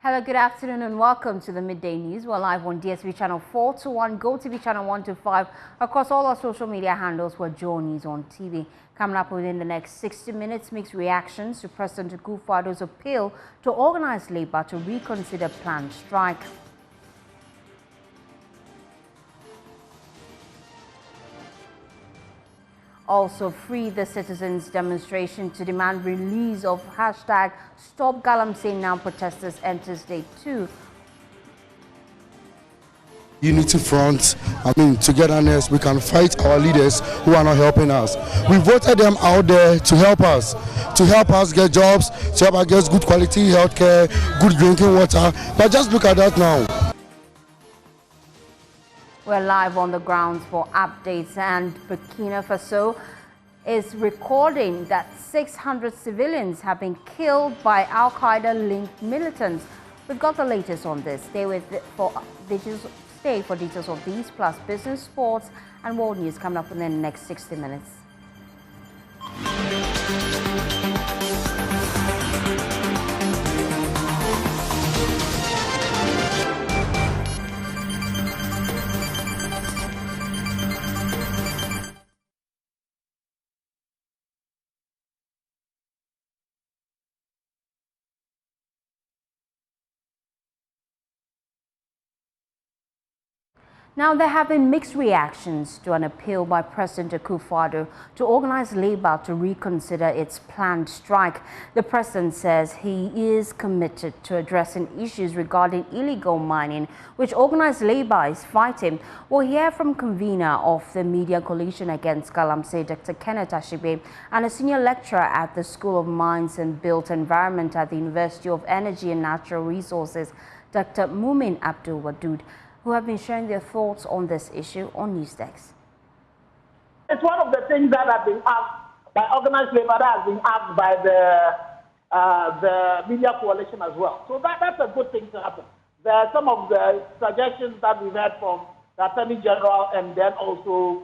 Hello, good afternoon and welcome to the Midday News. We're live on DSTV channel 421, Go TV channel 125, across all our social media handles. We're Joe News on TV. Coming up within the next 60 minutes, mixed reactions to President Akufo-Addo's appeal to organize labor to reconsider planned strike. Also, Free the Citizens demonstration to demand release of hashtag Stop Galamsey Now protesters enters day 2. Unity front, togetherness, we can fight our leaders who are not helping us. We voted them out there to help us get jobs, to help us get good quality healthcare, good drinking water. But just look at that now. We're live on the grounds for updates, and Burkina Faso is recording that 600 civilians have been killed by Al-Qaeda-linked militants. We've got the latest on this. Stay for details of these, plus business, sports, and world news coming up within the next 60 minutes. Now, there have been mixed reactions to an appeal by President Akufo-Addo to organize labor to reconsider its planned strike. The president says he is committed to addressing issues regarding illegal mining, which organized labor is fighting. We'll hear from convener of the Media Coalition Against Galamsey, Dr. Kenneth Ashibe, and a senior lecturer at the School of Mines and Built Environment at the University of Energy and Natural Resources, Dr. Mumin Abdul Wadud, who have been sharing their thoughts on this issue on Newsdesk. It's one of the things that have been asked by organized labor, that has been asked by the Media Coalition as well. So that's a good thing to happen. There are some of the suggestions that we've heard from the Attorney General and then also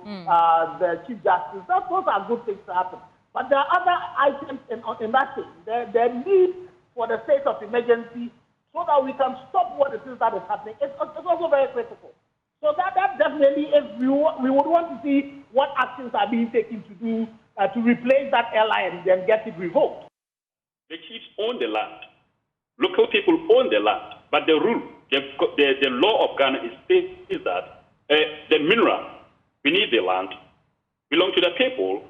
the Chief Justice. Those are good things to happen. But there are other items in that thing. The need for the state of emergency so that we can stop what it is that is happening. It's also very critical. So that definitely is, we would want to see what actions are being taken to do to replace that airline and then get it revoked. The chiefs own the land. Local people own the land. But the rule, the law of Ghana is that the mineral beneath the land belong to the people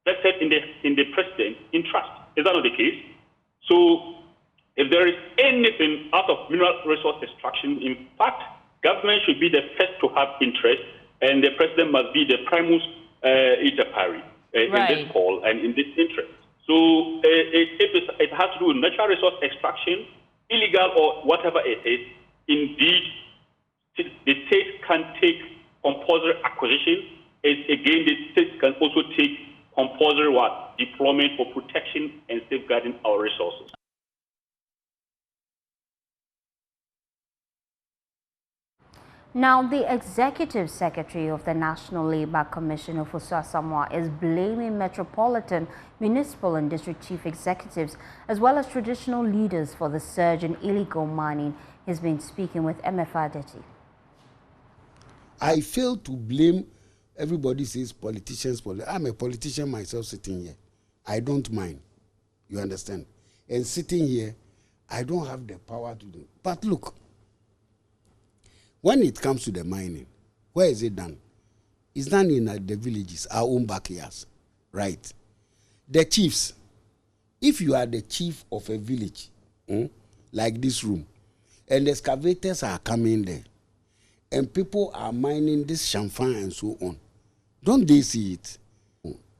vested in the president in trust. Is that not the case? So if there is anything out of mineral resource extraction, in fact, government should be the first to have interest, and the president must be the primus inter pares in this call and in this interest. So it has to do with natural resource extraction, illegal or whatever it is. Indeed, the state can take compulsory acquisition. Again, the state can also take compulsory deployment for protection and safeguarding our resources. Now, the Executive Secretary of the National Labour Commission, Ofosu Asamoah, is blaming metropolitan, municipal and district chief executives, as well as traditional leaders, for the surge in illegal mining. He's been speaking with MFR Adeti. I fail to blame. Everybody says politicians. I'm a politician myself sitting here. I don't mind. You understand? And sitting here, I don't have the power to do it. But look, when it comes to the mining, where is it done? It's done in the villages, our own backyards, right? The chiefs, if you are the chief of a village, like this room, and the excavators are coming there, and people are mining this champagne and so on, don't they see it?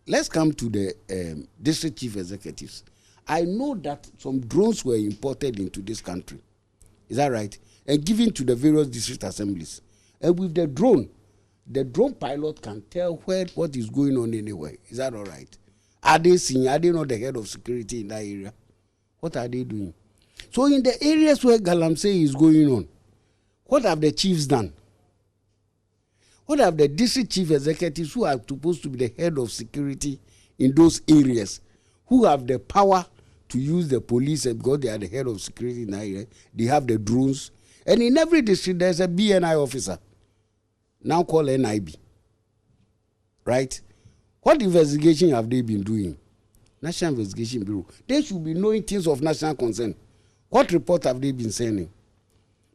Let's come to the district chief executives. I know that some drones were imported into this country. Is that right? And given to the various district assemblies. And with the drone pilot can tell what is going on anywhere. Is that all right? Are they seeing? Are they not the head of security in that area? What are they doing? So in the areas where Galamsey is going on, what have the chiefs done? What have the district chief executives, who are supposed to be the head of security in those areas, who have the power to use the police, because they are the head of security in Nigeria. They have the drones. And in every district, there's a BNI officer, now called NIB. Right? What investigation have they been doing? National Investigation Bureau. They should be knowing things of national concern. What report have they been sending?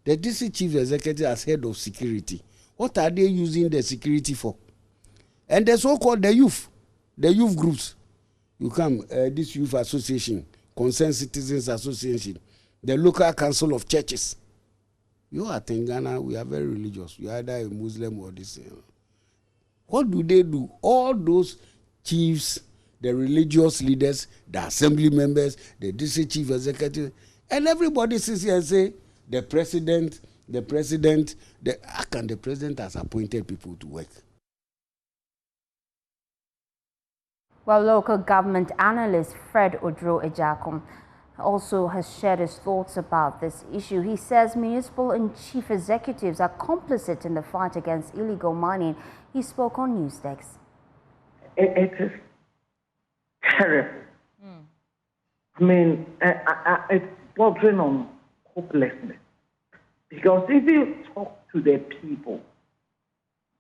The district chief executive as head of security. What are they using the security for? And the so-called the youth groups. You come, this youth association, Concerned Citizens Association, the local council of churches. You are in Ghana, we are very religious. You are either a Muslim or this. What do they do? All those chiefs, the religious leaders, the assembly members, the district chief executive, and everybody sits here and say, the president, how can the president has appointed people to work? Well, local government analyst Fred Odro Ejakum also has shared his thoughts about this issue. He says municipal and chief executives are complicit in the fight against illegal mining. He spoke on Newsdex. It is terrible. I mean, it's bordering on hopelessness. Because if you talk to the people,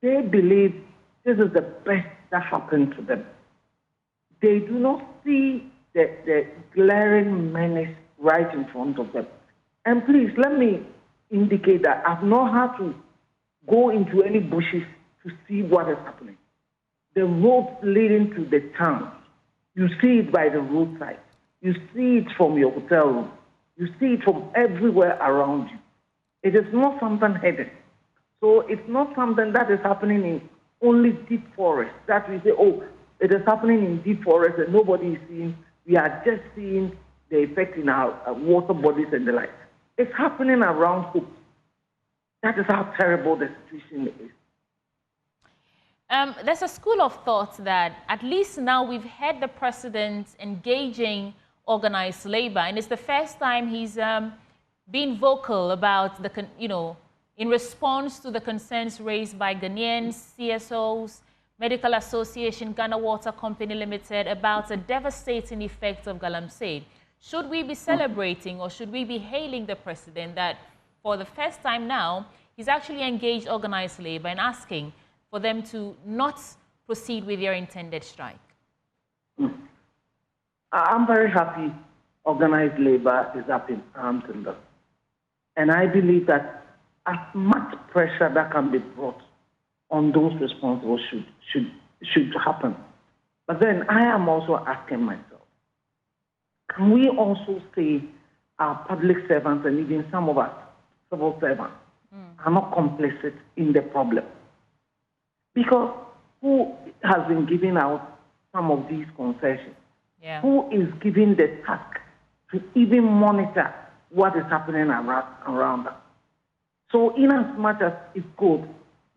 they believe this is the best that happened to them. They do not see the glaring menace right in front of them. And please, let me indicate that I've not had to go into any bushes to see what is happening. The roads leading to the town, you see it by the roadside. You see it from your hotel room. You see it from everywhere around you. It is not something hidden. So it's not something that is happening in only deep forest. That we say, oh, it is happening in deep forest and nobody is seeing. We are just seeing the effect in our water bodies and the like. It's happening around Hope. That is how terrible the situation is. There's a school of thought that at least now we've had the president engaging organized labor, and it's the first time he's been vocal about the, in response to the concerns raised by Ghanaians, CSOs, Medical Association, Ghana Water Company Limited about the devastating effects of galamsey. Should we be celebrating or should we be hailing the president that for the first time now, he's actually engaged organized labor and asking for them to not proceed with their intended strike? I'm very happy organized labor is up in arms in this. And I believe that as much pressure that can be brought on those responsible should happen. But then I am also asking myself, can we also say our public servants and even some of us civil servants are not complicit in the problem? Because who has been giving out some of these concessions? Yeah. Who is giving the task to even monitor what is happening around us? So in as much as it's good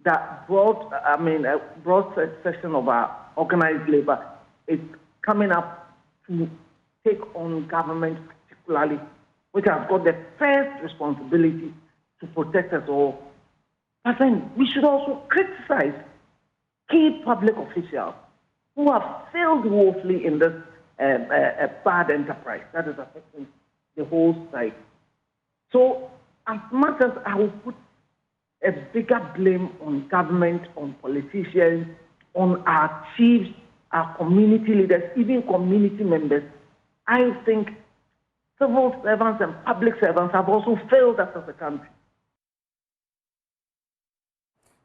that broad section of our organized labor is coming up to take on government particularly, which has got the first responsibility to protect us all. But then we should also criticize key public officials who have failed woefully in this bad enterprise that is affecting the whole society. So as much as I will put a bigger blame on government, on politicians, on our chiefs, our community leaders, even community members, I think civil servants and public servants have also failed us as a country.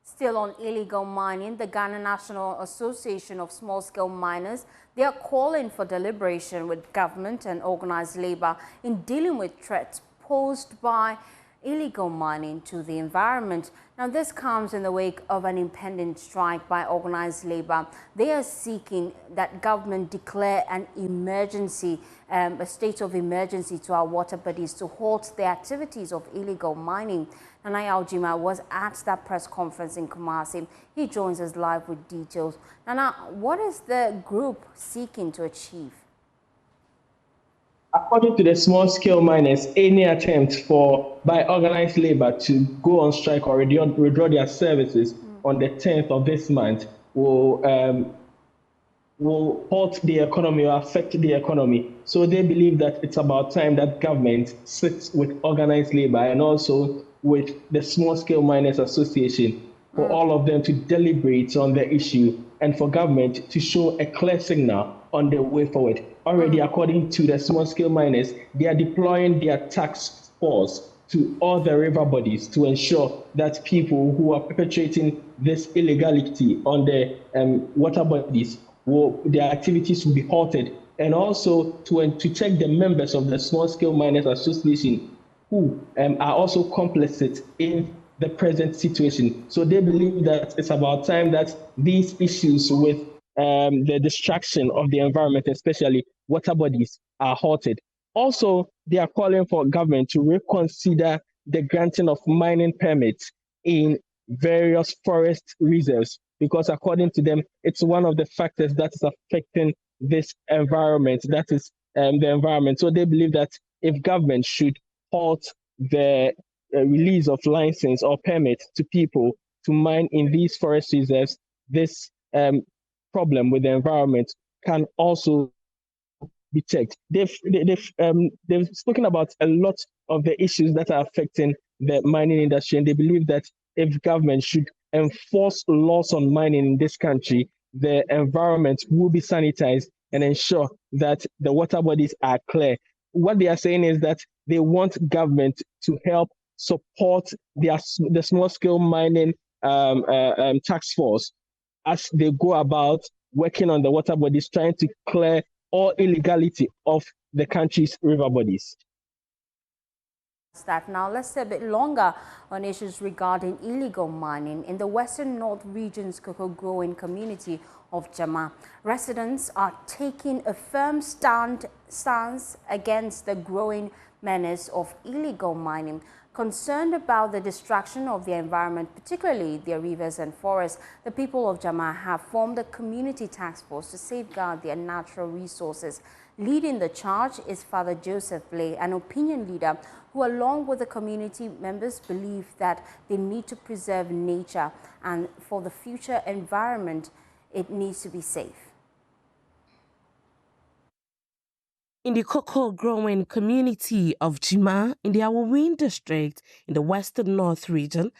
Still on illegal mining, the Ghana National Association of Small-Scale Miners, they are calling for deliberation with government and organized labor in dealing with threats posed by illegal mining to the environment. Now, this comes in the wake of an impending strike by organized labor. They are seeking that government declare an emergency, a state of emergency to our water bodies to halt the activities of illegal mining. Nana Aljima was at that press conference in Kumasi. He joins us live with details. Nana, what is the group seeking to achieve? According to the small-scale miners, any attempt by organized labor to go on strike or withdraw their services on the 10th of this month will will halt the economy or affect the economy. So they believe that it's about time that government sits with organized labor and also with the Small Scale Miners Association for all of them to deliberate on the issue and for government to show a clear signal on the way forward. Already, according to the small scale miners, they are deploying their task force to all the river bodies to ensure that people who are perpetrating this illegality on the water bodies, their activities will be halted, and also to check the members of the Small Scale Miners Association who are also complicit in the present situation. So they believe that it's about time that these issues with the destruction of the environment, especially water bodies, are halted. Also, they are calling for government to reconsider the granting of mining permits in various forest reserves, because according to them, it's one of the factors that is affecting this environment, that is the environment. So they believe that if government should halt the release of license or permit to people to mine in these forest reserves, this problem with the environment can also be checked. They've spoken about a lot of the issues that are affecting the mining industry, and they believe that if government should enforce laws on mining in this country, the environment will be sanitized and ensure that the water bodies are clear. What they are saying is that they want government to help support the small scale mining task force as they go about working on the water bodies, trying to clear all illegality of the country's river bodies. That now let's stay a bit longer on issues regarding illegal mining in the Western North region's cocoa growing community of Jama. Residents are taking a firm stance against the growing menace of illegal mining. Concerned about the destruction of the environment, particularly their rivers and forests, the people of Jama have formed a community task force to safeguard their natural resources. Leading the charge is Father Joseph Blay, an opinion leader who, along with the community members, believe that they need to preserve nature, and for the future environment, it needs to be safe. In the cocoa growing community of Jima in the Awawin district in the Western North region,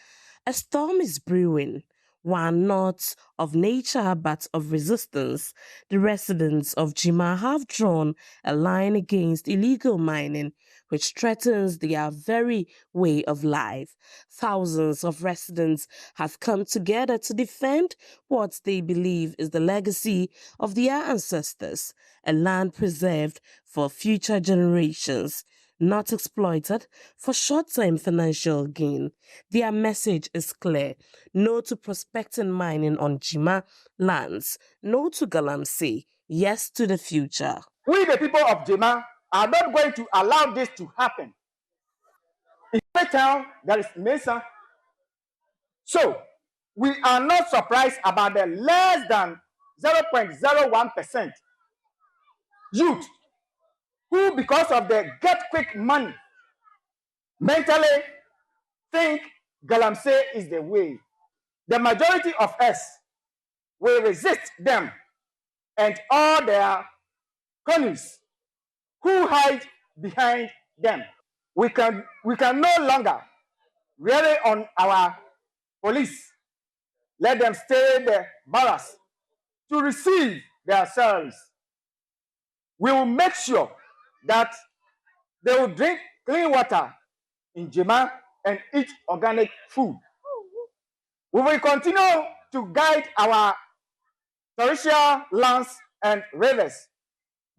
a storm is brewing. One not of nature but of resistance. The residents of Jima have drawn a line against illegal mining, which threatens their very way of life. Thousands of residents have come together to defend what they believe is the legacy of their ancestors, a land preserved for future generations, not exploited for short-term financial gain. Their message is clear: no to prospecting mining on Jima lands, no to Galamsey, yes to the future. We, the people of Jima, are not going to allow this to happen. In every town, there is Mesa. So, we are not surprised about the less than 0.01% youth who, because of the get-quick money, mentally think Galamsey is the way. The majority of us will resist them and all their cronies who hide behind them. We can no longer rely on our police. Let them stay in the barracks to receive their salaries. We will make sure that they will drink clean water in Jima and eat organic food. We will continue to guide our terrestrial lands and rivers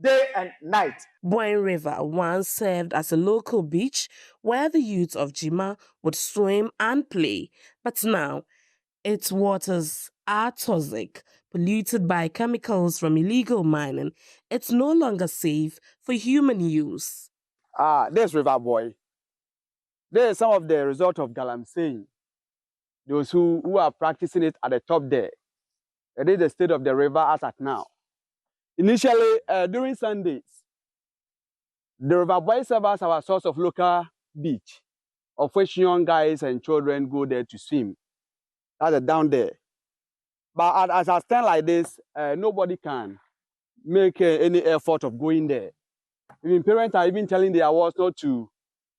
day and night. Boyne River once served as a local beach where the youth of Jima would swim and play, but now its waters are toxic, polluted by chemicals from illegal mining. It's no longer safe for human use. This river boy, there is some of the result of Galamsey. Those who are practicing it at the top there. It is the state of the river as at now. Initially, during Sundays, the river boy serves as our source of local beach, of which young guys and children go there to swim. That's down there. But as I stand like this, nobody can make any effort of going there. Even parents are even telling their wards not to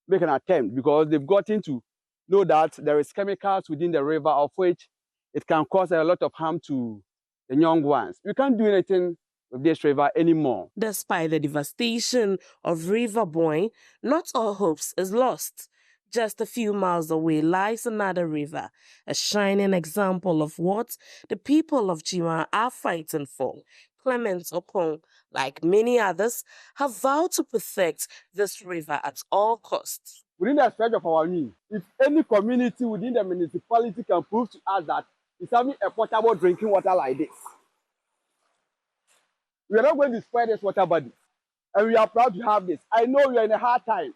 make an attempt because they've gotten to know that there is chemicals within the river of which it can cause a lot of harm to the young ones. We can't do anything with this river anymore. Despite the devastation of River Boyne, not all hopes is lost. Just a few miles away lies another river, a shining example of what the people of Jima are fighting for. Clement Okong, like many others, have vowed to protect this river at all costs. Within the stretch of our means, if any community within the municipality can prove to us that it's having a potable drinking water like this, we are not going to spoil this water body. And we are proud to have this. I know we are in a hard time,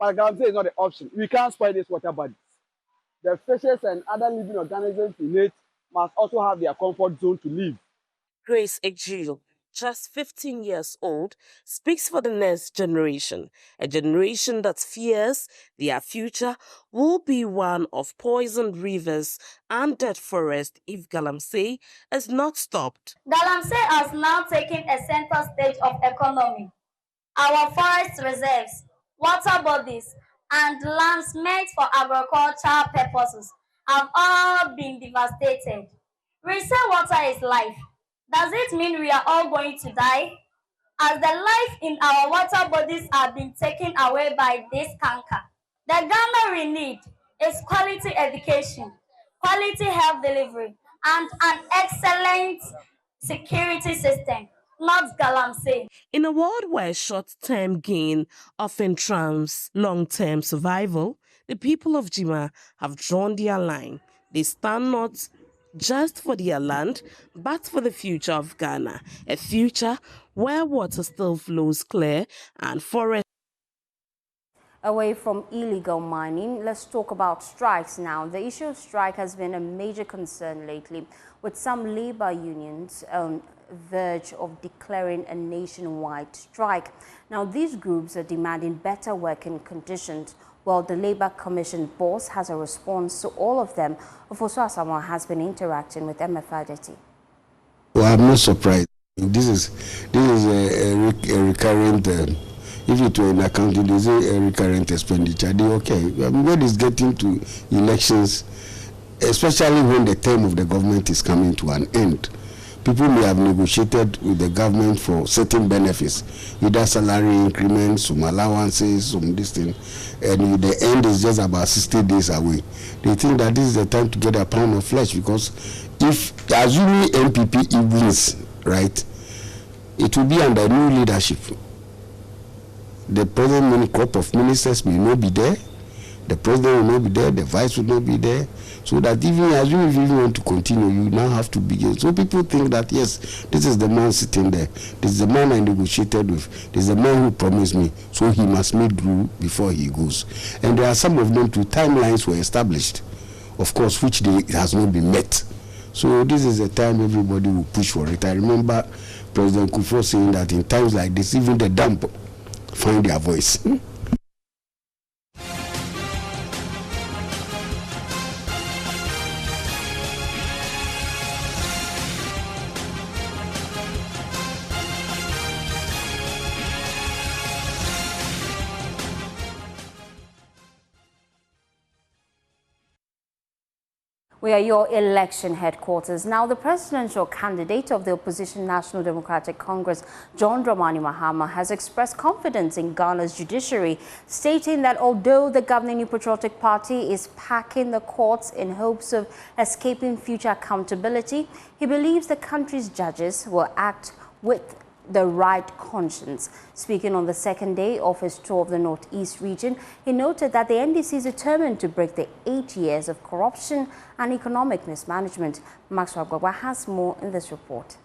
but Galamsey is not an option. We can't spoil this water body. The fishes and other living organisms in it must also have their comfort zone to live. Grace Ejil, just 15 years old, speaks for the next generation, a generation that fears their future will be one of poisoned rivers and dead forest if Galamsey is not stopped. Galamsey has now taken a center stage of economy. Our forest reserves, water bodies, and lands meant for agricultural purposes have all been devastated. We say water is life. Does it mean we are all going to die? As the life in our water bodies are being taken away by this canker, the Ghana we need is quality education, quality health delivery, and an excellent security system, not Galamsey. In a world where short-term gain often trumps long-term survival, the people of Jima have drawn their line. They stand not just for their land, but for the future of Ghana, a future where water still flows clear and forests. Away from illegal mining, let's talk about strikes now. The issue of strike has been a major concern lately, with some labor unions on verge of declaring a nationwide strike. Now, these groups are demanding better working conditions, while the Labour Commission boss has a response to all of them. Ofosu Asamoah has been interacting with MFRDT. Well, I'm not surprised. This is a recurrent. If it were in accounting, there's a recurrent expenditure. Okay, when it's getting to elections, especially when the term of the government is coming to an end, people may have negotiated with the government for certain benefits, either salary increments, some allowances, some this thing, and the end is just about 60 days away. They think that this is the time to get a pound of flesh, because if, assuming NPP wins, right, it will be under new leadership. The present crop of ministers may not be there, the president will not be there, the vice will not be there, so that even as you want to continue, you now have to begin. So people think that, yes, this is the man sitting there, this is the man I negotiated with, this is the man who promised me, so he must meet through before he goes. And there are some of them too, timelines were established, of course, which has not been met. So this is the time everybody will push for it. I remember President Kufuor saying that in times like this, even the dumb find their voice. We are your election headquarters. Now, the presidential candidate of the opposition National Democratic Congress, John Dramani Mahama, has expressed confidence in Ghana's judiciary, stating that although the governing New Patriotic Party is packing the courts in hopes of escaping future accountability, he believes the country's judges will act with the right conscience. Speaking on the second day of his tour of the Northeast region, he noted that the NDC is determined to break the 8 years of corruption and economic mismanagement. Maxwell Gwagwa has more in this report.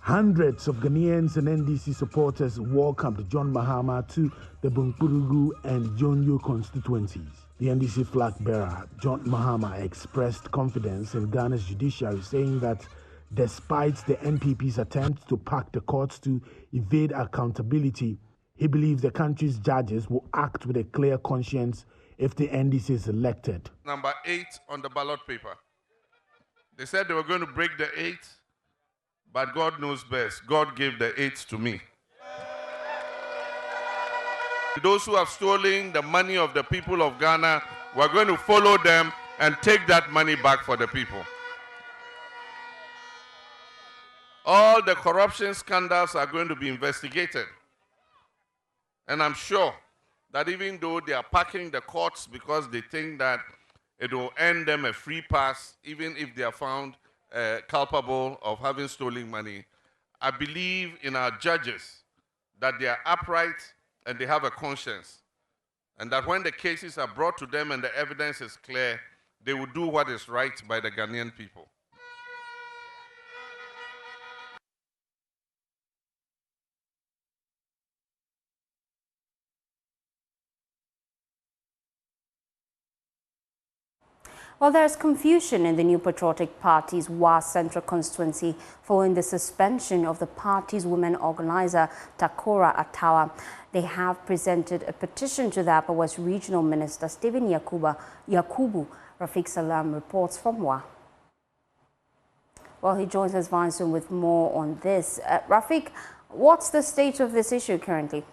Hundreds of Ghanaians and NDC supporters welcomed John Mahama to the Bunkpurugu and Jonyo constituencies. The NDC flag bearer, John Mahama, expressed confidence in Ghana's judiciary, saying that despite the NPP's attempt to pack the courts to evade accountability, he believes the country's judges will act with a clear conscience if the NDC is elected. Number 8 on the ballot paper. They said they were going to break the 8, but God knows best. God gave the 8 to me. Those who have stolen the money of the people of Ghana, we're going to follow them and take that money back for the people. All the corruption scandals are going to be investigated. And I'm sure that even though they are packing the courts because they think that it will earn them a free pass, even if they are found culpable of having stolen money, I believe in our judges that they are upright and they have a conscience. And that when the cases are brought to them and the evidence is clear, they will do what is right by the Ghanaian people. Well, there's confusion in the New Patriotic Party's WA Central constituency following the suspension of the party's women organizer, Takora Atawa. They have presented a petition to the Upper West Regional Minister, Stephen Yakubu. Rafiq Salam reports from WA. Well, he joins us via Zoom with more on this. Rafiq, what's the state of this issue currently?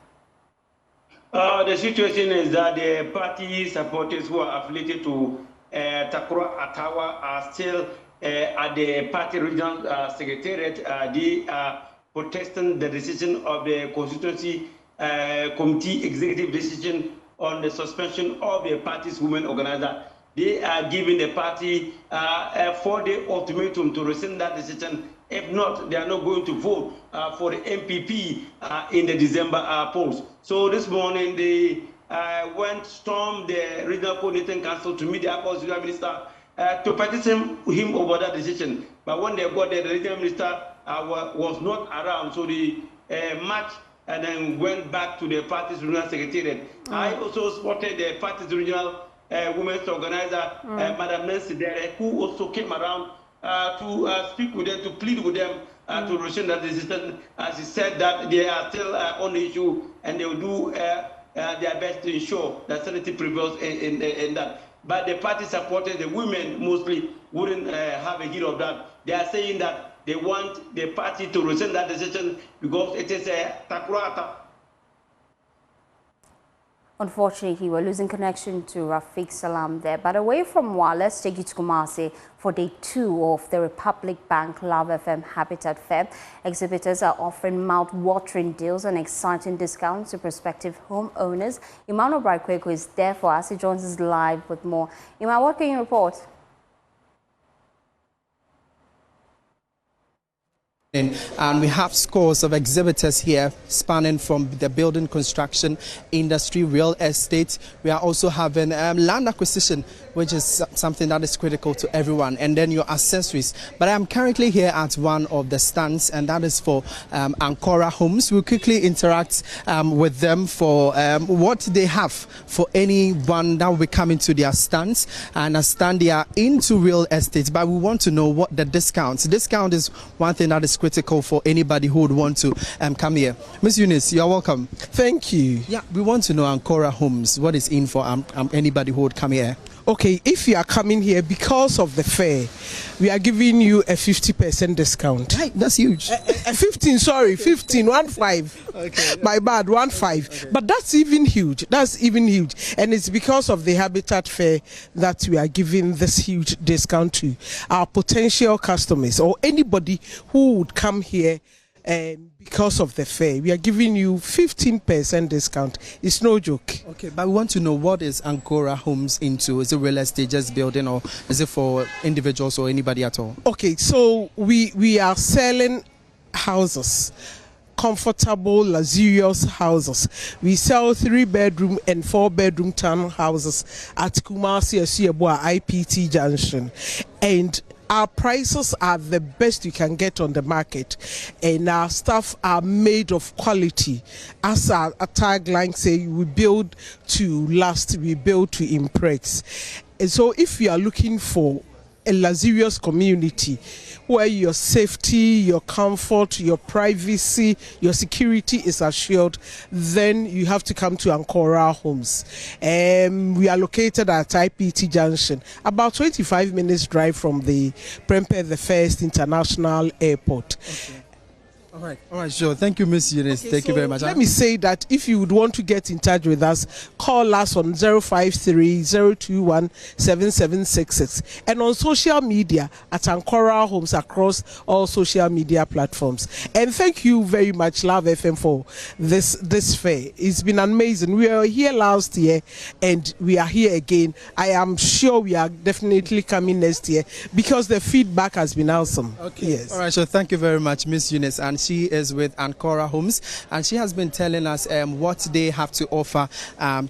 The situation is that the party supporters who are affiliated to Takora Atawa are still at the party regional secretariat. They are protesting the decision of the constituency committee executive decision on the suspension of the party's women organizer. They are giving the party a 4-day ultimatum to rescind that decision. If not, they are not going to vote for the MPP in the December polls. So this morning, they stormed the regional coordinating council to meet the Upper West Regional Minister to petition him over that decision. But when they got there, the regional minister was not around, so they marched and then went back to the party's regional secretariat. I also spotted the party's regional women's organizer, Madam Nancy Dere, who also came around to speak with them, to plead with them to rescind that decision. She said that they are still on the issue and they will do their best to ensure that sanity prevails in that. But the party supporters, the women mostly, wouldn't have a hear of that. They are saying that they want the party to rescind that decision because it is a Takura. Unfortunately, we're losing connection to Rafiq Salam there. But away from WA, let's take you to Kumasi for day 2 of the Republic Bank Love FM Habitat Fair. Exhibitors are offering mouth-watering deals and exciting discounts to prospective homeowners. Emmanuel Braikweko is there for us. He joins us live with more. Emma, what can you report? And we have scores of exhibitors here spanning from the building construction industry, real estate. We are also having land acquisition, which is something that is critical to everyone, and then your accessories. But I'm currently here at one of the stands, and that is for Ancora Homes. We'll quickly interact with them for what they have for anyone that will be coming to their stands. I understand they are into real estate, but we want to know what the discounts. Discount is one thing that is critical for anybody who would want to come here. Ms. Eunice, you're welcome. Thank you. Yeah, we want to know Ancora Homes. What is in for anybody who would come here? Okay, if you are coming here because of the fair, we are giving you a 50% discount. Right, that's huge. 15, 15. Okay. My bad, 15. Okay. But that's even huge. And it's because of the Habitat Fair that we are giving this huge discount to our potential customers or anybody who would come here. And because of the fair, we are giving you 15% discount. It's no joke. Okay, but we want to know, what is Ancora Homes into? Is it real estate, just building, or is it for individuals or anybody at all? Okay, so we are selling houses, comfortable, luxurious houses. We sell 3-bedroom and 4-bedroom townhouses at Kumasi Asiabua IPT Junction, and our prices are the best you can get on the market, and our stuff are made of quality. As our tagline say, we build to last, we build to impress. And so if you are looking for a luxurious community where your safety, your comfort, your privacy, your security is assured, then you have to come to Ancora Homes. We are located at IPT Junction, about 25 minutes drive from the Prempeh the First International Airport. Okay. All right, sure. Thank you, Miss Eunice. Okay, thank you very much. Let me say that if you would want to get in touch with us, call us on 053-021-7766 and on social media at Ancora Homes across all social media platforms. And thank you very much, Love FM, for this fair. It's been amazing. We were here last year and we are here again. I am sure we are definitely coming next year because the feedback has been awesome. Okay. Yes. All right, so thank you very much, Miss Eunice. And she is with Ancora Homes, and she has been telling us what they have to offer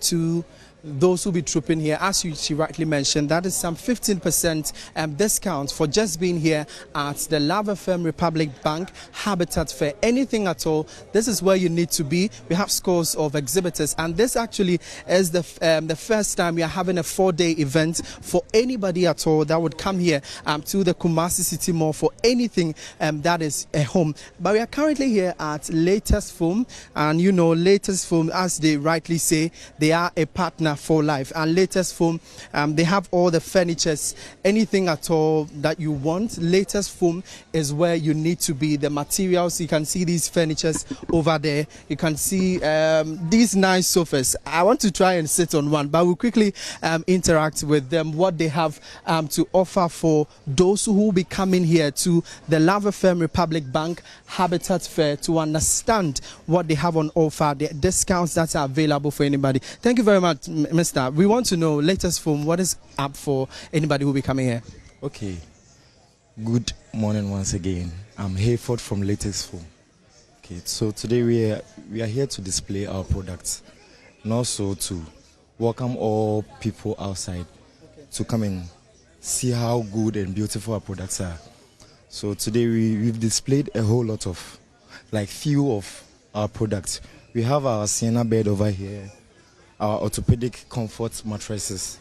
to those who be trooping here. As she rightly mentioned, that is some 15% discount for just being here at the Love FM Republic Bank Habitat Fair. Anything at all, this is where you need to be. We have scores of exhibitors, and this actually is the first time we are having a 4-day event for anybody at all that would come here to the Kumasi City Mall for anything that is a home. But we are currently here at Latest Foam, and you know, Latest Foam, as they rightly say, they are a partner for life. And Latest Foam, they have all the furnitures, anything at all that you want. Latest Foam is where you need to be. The materials, you can see these furnitures over there. You can see these nice sofas. I want to try and sit on one, but we'll quickly interact with them, what they have to offer for those who will be coming here to the Love FM Republic Bank Habitat Fair to understand what they have on offer, the discounts that are available for anybody. Thank you very much, Mister. We want to know, Latest Foam, what is up for anybody who will be coming here? Okay. Good morning once again. I'm Hayford from Latest Foam. Okay, so today we are here to display our products and also to welcome all people outside to come and see how good and beautiful our products are. So today we've displayed a whole lot of, like few of our products. We have our Sienna bed over here, our orthopedic comfort mattresses,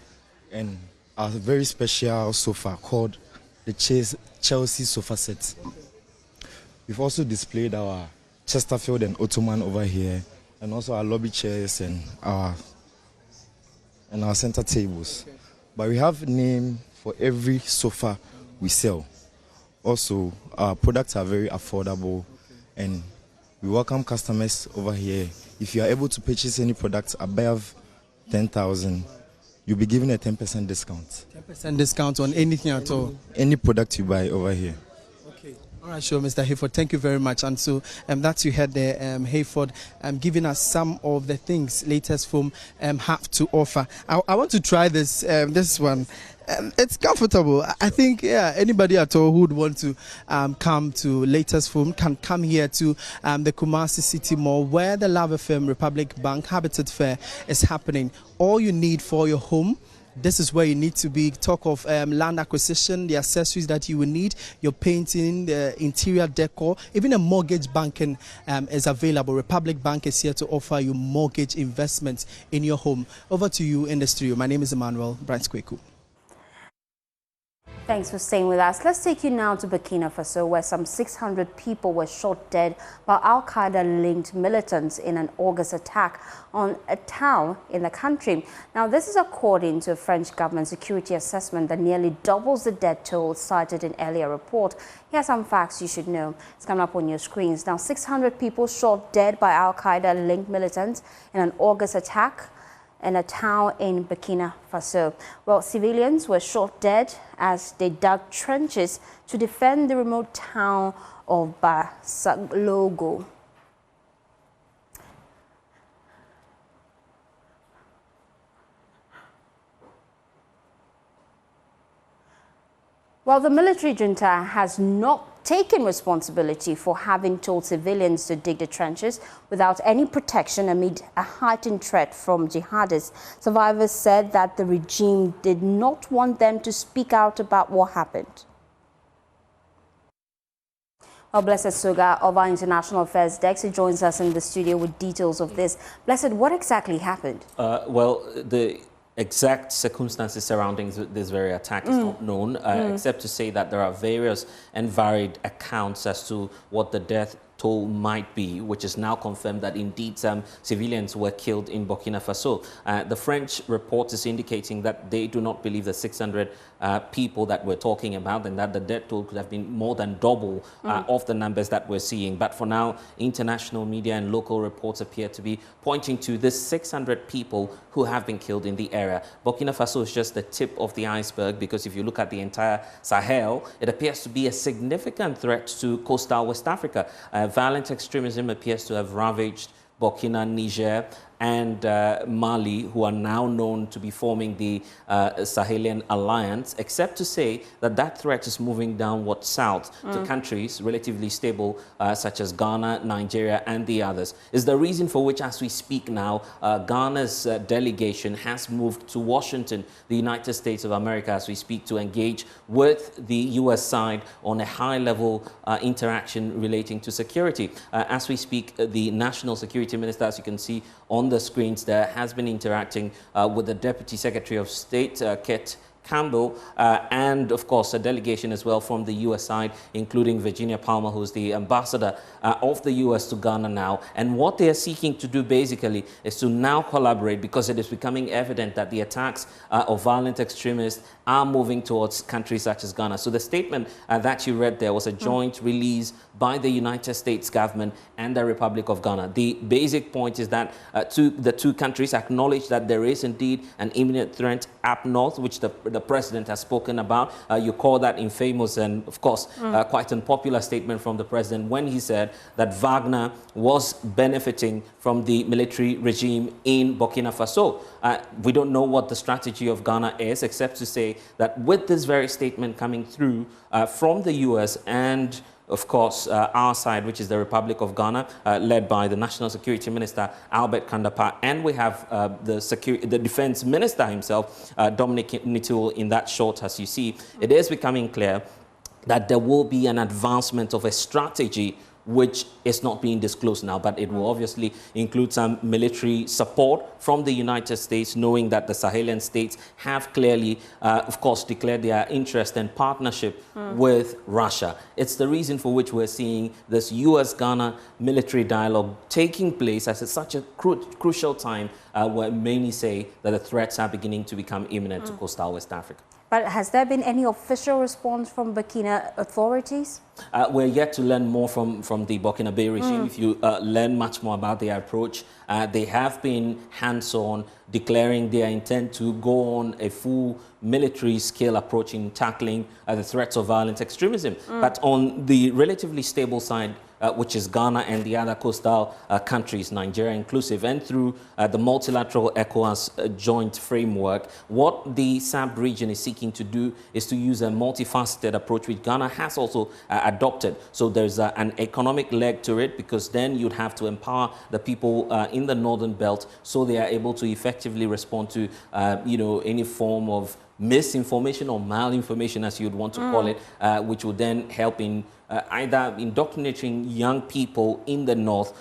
and our very special sofa called the Chelsea sofa set. We've also displayed our Chesterfield and Ottoman over here, and also our lobby chairs and our center tables. Okay. But we have name for every sofa we sell. Also, our products are very affordable, and we welcome customers over here. If you are able to purchase any products above 10,000, you'll be given a 10% discount. 10% discount on anything at all? Any product you buy over here. Okay. All right, sure, Mr. Hayford. Thank you very much. And so that you heard there, Hayford, giving us some of the things Latest Foam have to offer. I want to try this one. It's comfortable. I think, yeah, anybody at all who would want to come to Latest Foam can come here to the Kumasi City Mall, where the Love FM Republic Bank Habitat Fair is happening. All you need for your home, this is where you need to be. Talk of land acquisition, the accessories that you will need, your painting, the interior decor, even a mortgage banking is available. Republic Bank is here to offer you mortgage investments in your home. Over to you in the studio. My name is Emmanuel Branskweku. Thanks for staying with us. Let's take you now to Burkina Faso, where some 600 people were shot dead by Al-Qaeda-linked militants in an August attack on a town in the country. Now, this is according to a French government security assessment that nearly doubles the death toll cited in earlier report. Here are some facts you should know. It's coming up on your screens. Now, 600 people shot dead by Al-Qaeda-linked militants in an August attack in a town in Burkina Faso. Well, civilians were shot dead as they dug trenches to defend the remote town of Basaglogo. Well, the military junta has not taken responsibility for having told civilians to dig the trenches without any protection amid a heightened threat from jihadists. Survivors said that the regime did not want them to speak out about what happened. Well, Blessed Suga of our International Affairs Desk joins us in the studio with details of this. Blessed, what exactly happened? Well, the exact circumstances surrounding this very attack is not known, except to say that there are various and varied accounts as to what the death toll might be, which is now confirmed that indeed some civilians were killed in Burkina Faso. The French report is indicating that they do not believe the 600 people that we're talking about, and that the death toll could have been more than double of the numbers that we're seeing. But for now, international media and local reports appear to be pointing to this 600 people who have been killed in the area. Burkina Faso is just the tip of the iceberg, because if you look at the entire Sahel, it appears to be a significant threat to coastal West Africa. Violent extremism appears to have ravaged Burkina, Niger, and Mali, who are now known to be forming the Sahelian Alliance, except to say that that threat is moving downward south to countries relatively stable, such as Ghana, Nigeria, and the others. Is the reason for which, as we speak now, Ghana's delegation has moved to Washington, the United States of America, as we speak, to engage with the U.S. side on a high-level interaction relating to security. As we speak, the National Security Minister, as you can see on the screens there, has been interacting with the Deputy Secretary of State, Kate Campbell, and of course a delegation as well from the U.S. side, including Virginia Palmer, who's the ambassador of the U.S. to Ghana now. And what they are seeking to do basically is to now collaborate, because it is becoming evident that the attacks of violent extremists are moving towards countries such as Ghana. So the statement that you read there was a joint release by the United States government and the Republic of Ghana. The basic point is that the two countries acknowledge that there is indeed an imminent threat up north, which the president has spoken about. You call that infamous and, of course, quite unpopular statement from the president when he said that Wagner was benefiting from the military regime in Burkina Faso. We don't know what the strategy of Ghana is, except to say that with this very statement coming through from the U.S. and of course, our side, which is the Republic of Ghana, led by the National Security Minister, Albert Kandapa, and we have the Defense Minister himself, Dominic Nitul, in that shot, as you see. It is becoming clear that there will be an advancement of a strategy which is not being disclosed now, but it will obviously include some military support from the United States, knowing that the Sahelian states have clearly, of course, declared their interest and partnership with Russia. It's the reason for which we're seeing this U.S.-Ghana military dialogue taking place at such a crucial time where many say that the threats are beginning to become imminent to coastal West Africa. But has there been any official response from Burkina authorities? We're yet to learn more from the Burkinabe regime. If you learn much more about their approach, they have been hands-on, declaring their intent to go on a full military scale approach in tackling the threats of violent extremism. But on the relatively stable side, which is Ghana and the other coastal countries, Nigeria inclusive, and through the multilateral ECOWAS joint framework, what the sub-region is seeking to do is to use a multifaceted approach, which Ghana has also adopted. So there's an economic leg to it, because then you'd have to empower the people in the northern belt so they are able to effectively respond to, any form of misinformation or malinformation, as you'd want to call it, which would then help in either indoctrinating young people in the north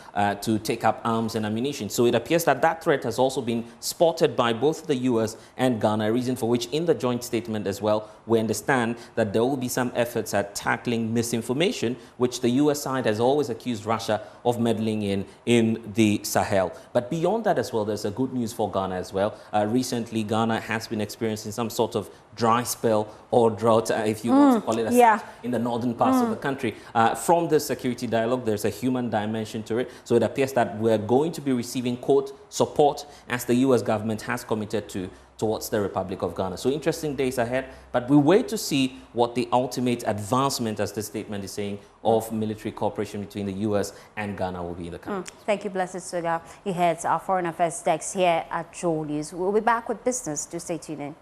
to take up arms and ammunition. So it appears that that threat has also been spotted by both the U.S. and Ghana, a reason for which in the joint statement as well, we understand that there will be some efforts at tackling misinformation, which the U.S. side has always accused Russia of meddling in the Sahel. But beyond that as well, there's a good news for Ghana as well. Recently, Ghana has been experiencing some sort of dry spell or drought, if you want to call it, in the northern parts of the country. From the security dialogue, there's a human dimension to it. So it appears that we're going to be receiving, quote, support, as the U.S. government has committed to, towards the Republic of Ghana. So interesting days ahead, but we wait to see what the ultimate advancement, as the statement is saying, of military cooperation between the U.S. and Ghana will be in the country. Thank you, Blessed Suga. He heads our Foreign Affairs desk here at Joel News. We'll be back with business. Do stay tuned in.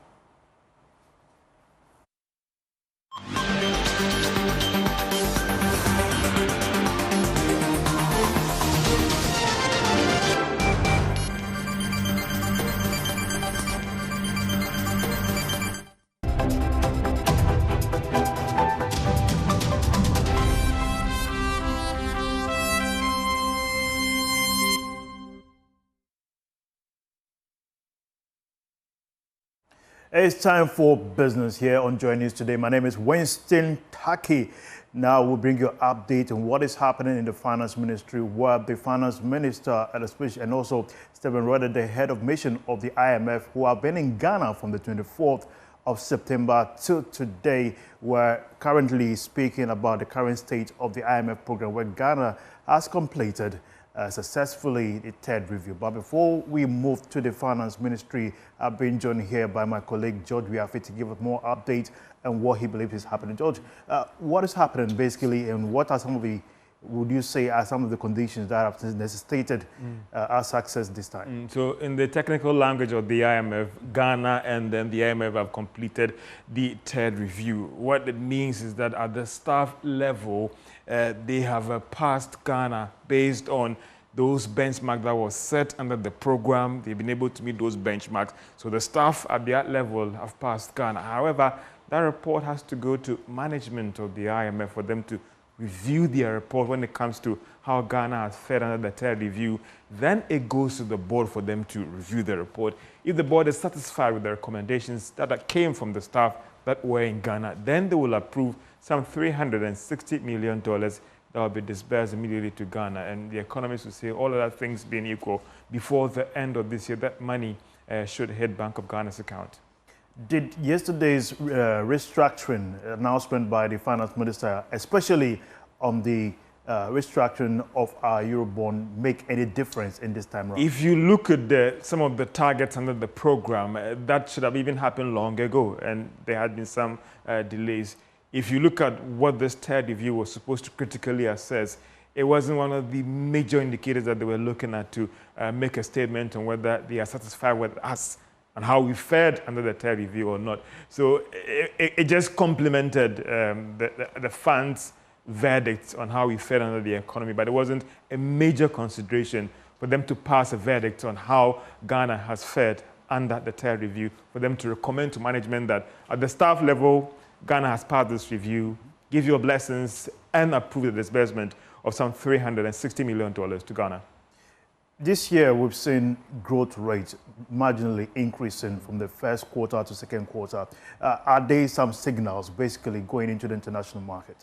It's time for business here on Joy News today. My name is Winston Taki. Now we'll bring you an update on what is happening in the Finance Ministry, where the Finance Minister and also Stephen Rudder, the head of mission of the IMF, who have been in Ghana from the 24th of September to today, were currently speaking about the current state of the IMF program, where Ghana has completed successfully the third review. But before we move to the Finance Ministry, I've been joined here by my colleague George Wiafi to give us more update on what he believes is happening. George, what is happening basically, and what are some of the, would you say, are some of the conditions that have necessitated our success this time? So in the technical language of the IMF, Ghana and then the IMF have completed the third review. What it means is that at the staff level, they have passed Ghana based on those benchmarks that was set under the program. They've been able to meet those benchmarks. So the staff at that level have passed Ghana. However, that report has to go to management of the IMF for them to review their report when it comes to how Ghana has fared under the third review. Then it goes to the board for them to review the report. If the board is satisfied with the recommendations that came from the staff that were in Ghana, then they will approve some $360 million that will be disbursed immediately to Ghana. And the economists will say, all other things being equal, before the end of this year, that money should hit Bank of Ghana's account. Did yesterday's restructuring announcement by the Finance Minister, especially on the restructuring of our Eurobond, make any difference in this time around? If you look at some of the targets under the program, that should have even happened long ago, and there had been some delays. If you look at what this third review was supposed to critically assess, it wasn't one of the major indicators that they were looking at to make a statement on whether they are satisfied with us and how we fared under the third review or not. So it just complemented the fund's verdict on how we fared under the economy, but it wasn't a major consideration for them to pass a verdict on how Ghana has fared under the third review, for them to recommend to management that at the staff level, Ghana has passed this review, give your blessings, and approve the disbursement of some $360 million to Ghana. This year, we've seen growth rates marginally increasing from the first quarter to second quarter. Are there some signals basically going into the international market?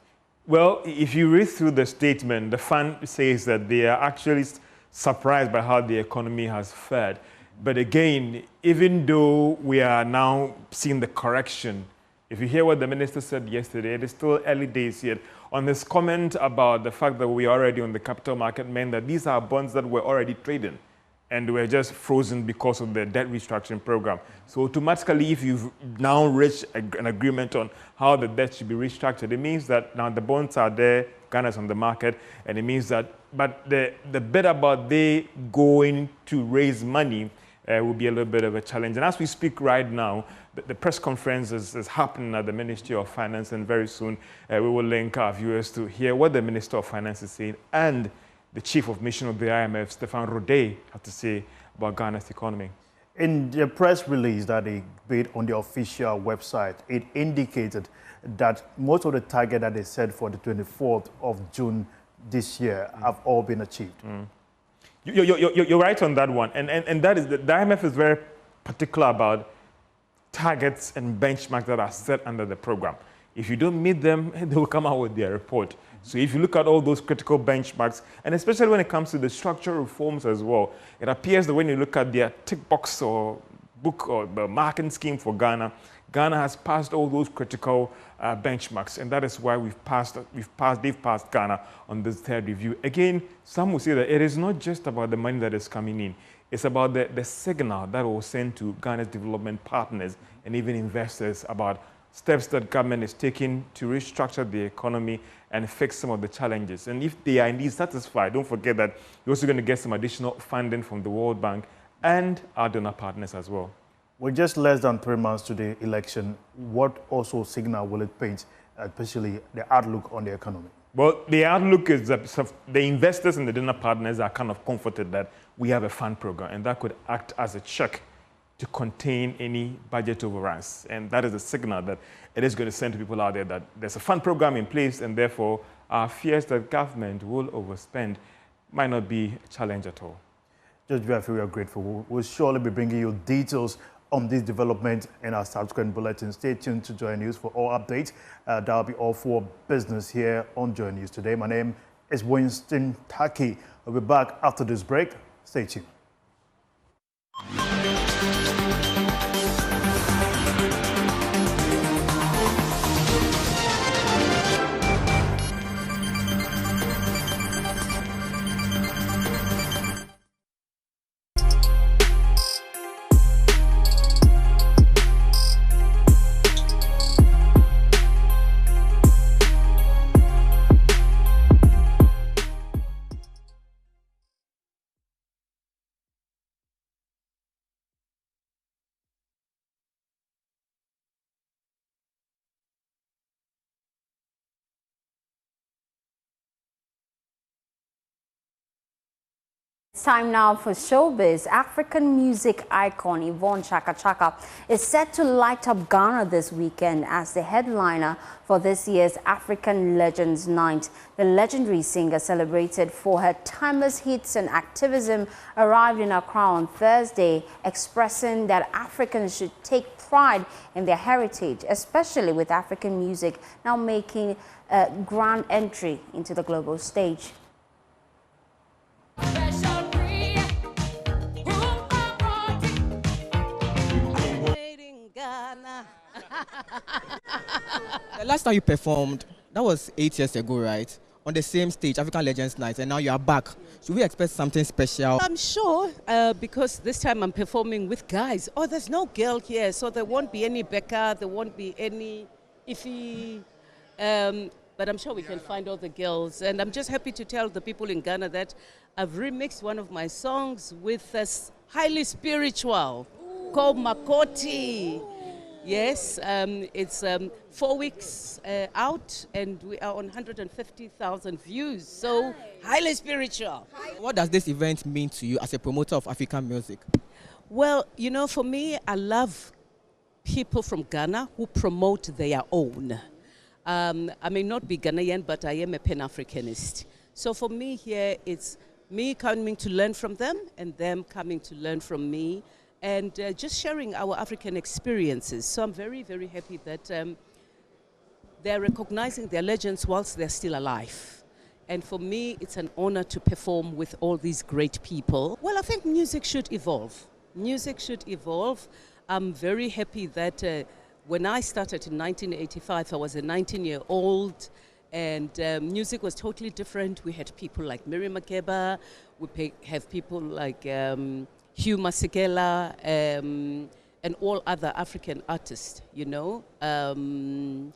Well, if you read through the statement, the fund says that they are actually surprised by how the economy has fared. But again, even though we are now seeing the correction, if you hear what the minister said yesterday, it is still early days yet. On this comment about the fact that we are already on the capital market meant that these are bonds that were already trading and were just frozen because of the debt restructuring program. So automatically, if you've now reached an agreement on how the debt should be restructured, it means that now the bonds are there, Ghana's on the market, and it means that, but the bit about they going to raise money will be a little bit of a challenge. And as we speak right now, the press conference is happening at the Ministry of Finance, and very soon we will link our viewers to hear what the Minister of Finance is saying and the Chief of Mission of the IMF, Stephen Rudder, had to say about Ghana's economy. In the press release that they made on the official website, it indicated that most of the target that they set for the 24th of June this year have all been achieved. You're right on that one. And that is, the IMF is very particular about targets and benchmarks that are set under the program. If you don't meet them, they will come out with their report. So if you look at all those critical benchmarks, and especially when it comes to the structural reforms as well, it appears that when you look at their tick box or book or the marking scheme for Ghana, Ghana has passed all those critical benchmarks, and that is why they've passed Ghana on this third review. Again, some will say that it is not just about the money that is coming in. It's about the signal that will send to Ghana's development partners and even investors about steps that government is taking to restructure the economy and fix some of the challenges. And if they are indeed satisfied, don't forget that you're also going to get some additional funding from the World Bank and our donor partners as well. We're just less than 3 months to the election. What also signal will it paint, especially the outlook on the economy? Well, the outlook is that the investors and the donor partners are kind of comforted that we have a fund program, and that could act as a check to contain any budget overruns. And that is a signal that it is going to send to people out there that there's a fund program in place, and therefore our fears that government will overspend might not be a challenge at all. Judge Biafri, we are grateful. We'll surely be bringing you details on this development in our subsequent bulletin. Stay tuned to Joy News for all updates. That'll be all for business here on Joy News today. My name is Winston Taki. We'll be back after this break. Stay tuned. It's time now for showbiz. African music icon Yvonne Chaka Chaka is set to light up Ghana this weekend as the headliner for this year's African Legends Night. The legendary singer, celebrated for her timeless hits and activism, arrived in Accra on Thursday, expressing that Africans should take pride in their heritage, especially with African music now making a grand entry into the global stage. The last time you performed, that was 8 years ago, right? On the same stage, African Legends Night, and now you are back. Should we expect something special? I'm sure, because this time I'm performing with guys. Oh, there's no girl here, so there won't be any Becca, there won't be any Iffy. But I'm sure we can find all the girls. And I'm just happy to tell the people in Ghana that I've remixed one of my songs with a highly spiritual called Makoti. Yes, it's 4 weeks out, and we are on 150,000 views. So highly spiritual. What does this event mean to you as a promoter of African music? Well, you know, for me, I love people from Ghana who promote their own. I may not be Ghanaian, but I am a Pan-Africanist. So for me here, it's me coming to learn from them and them coming to learn from me, and just sharing our African experiences. So I'm very, very happy that they're recognizing their legends whilst they're still alive. And for me, it's an honor to perform with all these great people. Well, I think music should evolve. Music should evolve. I'm very happy that when I started in 1985, I was a 19-year-old, and music was totally different. We had people like Miriam Makeba, we have people like Hugh Masekela, and all other African artists, you know. And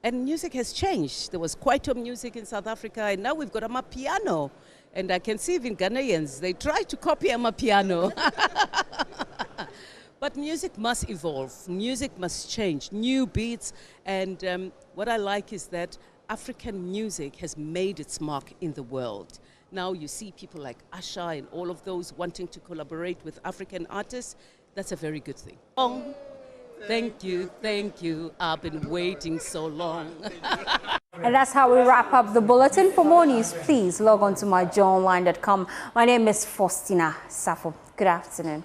music has changed. There was Kwaito music in South Africa, and now we've got Amapiano. And I can see even Ghanaians, they try to copy Amapiano. But music must evolve. Music must change. New beats. And what I like is that African music has made its mark in the world. Now you see people like Asha and all of those wanting to collaborate with African artists. That's a very good thing. Thank you, thank you. I've been waiting so long. And that's how we wrap up the bulletin. For more news, please log on to myjoyonline.com. My name is Faustina Safo. Good afternoon.